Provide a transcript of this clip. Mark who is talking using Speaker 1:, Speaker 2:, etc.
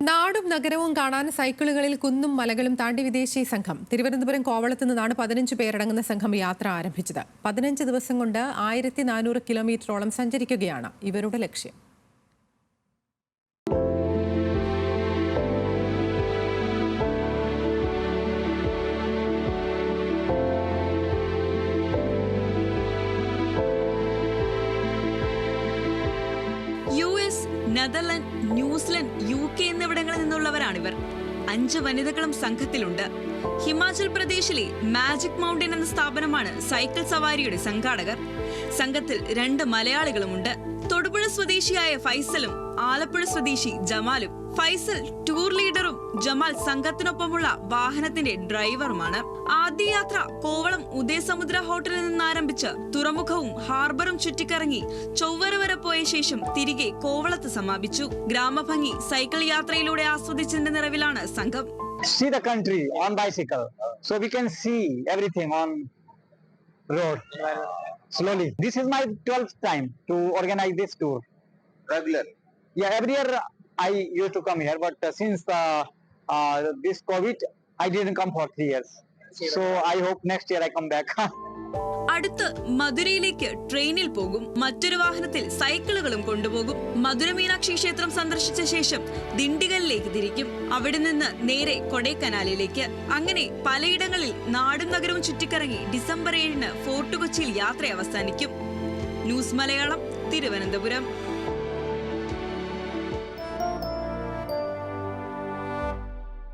Speaker 1: നാടും നഗരവും കാണാൻ സൈക്കിളുകളിൽ കുന്നും മലകളും താണ്ടി വിദേശി സംഘം. തിരുവനന്തപുരം കോവളത്ത് നിന്നാണ് 15 പേരടങ്ങുന്ന സംഘം യാത്ര ആരംഭിച്ചത്. 15 ദിവസം കൊണ്ട് 1400 കിലോമീറ്ററോളം സഞ്ചരിക്കുകയാണ് ഇവരുടെ ലക്ഷ്യം.
Speaker 2: US, നെതർലൻഡ്, ന്യൂസിലൻഡ്, UK എന്നിവിടങ്ങളിൽ നിന്നുള്ളവരാണിവർ. 5 വനിതകളും സംഘത്തിലുണ്ട്. ഹിമാചൽ പ്രദേശിലെ മാജിക് മൗണ്ടൻ എന്ന സ്ഥാപനമാണ് സൈക്കിൾ സവാരിയുടെ സംഘാടകർ. സംഘത്തിൽ 2 മലയാളികളുമുണ്ട്. തൊടുപുഴ സ്വദേശിയായ ഫൈസലും ആലപ്പുഴ സ്വദേശി ജമാലും. ഫൈസൽ ടൂർ ലീഡറും ജമാൽ സംഘത്തിനൊപ്പമുള്ള വാഹനത്തിന്റെ ഡ്രൈവറുമാണ്. ആദ്യ യാത്ര കോവളം ഉദയസമുദ്ര ഹോട്ടലിൽ നിന്നാരംഭിച്ച് തുറമുഖവും ഹാർബറും ചുറ്റിക്കറങ്ങി ചൊവ്വര വരെ പോയ ശേഷം തിരികെ കോവളത്ത് സമാപിച്ചു. ഗ്രാമഭംഗി സൈക്കിൾ യാത്രയിലൂടെ ആസ്വദിച്ചതിന്റെ നിറവിലാണ് സംഘം.
Speaker 3: See the country on bicycle, so we can see everything on road slowly. This is my 12th time to organize this tour.
Speaker 4: Regular?
Speaker 3: Yeah, every year I used to come here, but since this COVID, I didn't come for 3 years. So I hope next year I come back.
Speaker 2: അടുത്ത് മധുരയിലേക്ക് ട്രെയിനിൽ പോകും. മറ്റൊരു വാഹനത്തിൽ സൈക്കിളുകളും കൊണ്ടുപോകും. മധുര മീനാക്ഷി ക്ഷേത്രം സന്ദർശിച്ച ശേഷം ദിണ്ടിഗലിലേക്ക് തിരിക്കും. അവിടെ നിന്ന് നേരെ കൊടൈക്കനാലിലേക്ക്. അങ്ങനെ പലയിടങ്ങളിൽ നാടും നഗരവും ചുറ്റിക്കറങ്ങി ഡിസംബർ 7 ഫോർട്ട് കൊച്ചിയിൽ യാത്ര അവസാനിക്കും. ന്യൂസ് മലയാളം, തിരുവനന്തപുരം.